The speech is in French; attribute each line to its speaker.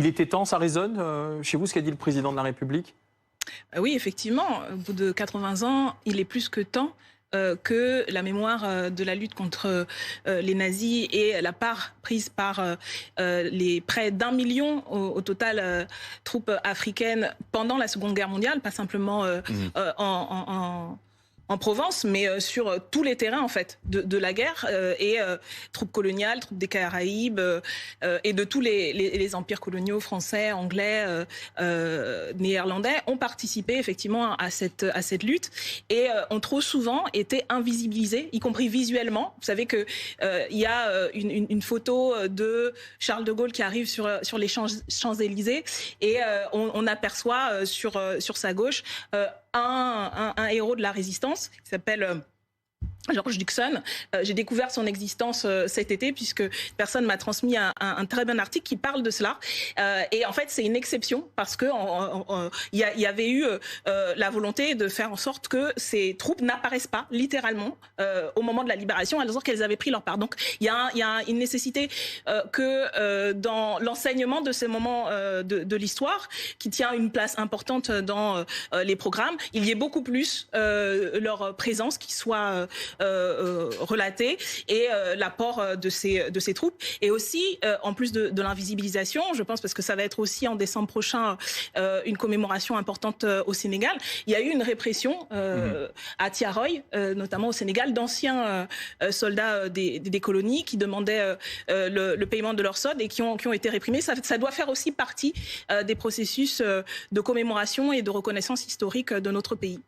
Speaker 1: Il était temps, ça résonne chez vous, ce qu'a dit le président de la République?
Speaker 2: Oui, effectivement, au bout de 80 ans, il est plus que temps que la mémoire de la lutte contre les nazis et la part prise par les près d'1 million au total troupes africaines pendant la Seconde Guerre mondiale, pas simplement en Provence, mais sur tous les terrains en fait de la guerre et troupes coloniales, troupes des Caraïbes et de tous les empires coloniaux français, anglais, néerlandais ont participé effectivement à cette lutte et ont trop souvent été invisibilisés, y compris visuellement. Vous savez que il y a une photo de Charles de Gaulle qui arrive sur les Champs-Élysées et on aperçoit sur sa gauche un héros de la résistance qui s'appelle George Duxon. J'ai découvert son existence cet été puisque personne m'a transmis un très bon article qui parle de cela. Et en fait, c'est une exception parce que il y avait eu la volonté de faire en sorte que ces troupes n'apparaissent pas littéralement au moment de la libération, alors qu'elles avaient pris leur part. Donc, il y a une nécessité que dans l'enseignement de ces moments de l'histoire, qui tient une place importante dans les programmes, il y ait beaucoup plus leur présence qui soit relatée et l'apport de ces troupes. Et aussi, en plus de l'invisibilisation, je pense, parce que ça va être aussi en décembre prochain une commémoration importante au Sénégal, il y a eu une répression à Thiaroye, notamment au Sénégal, d'anciens soldats des colonies qui demandaient le paiement de leur solde et qui ont été réprimés. Ça doit faire aussi partie des processus de commémoration et de reconnaissance historique de notre pays.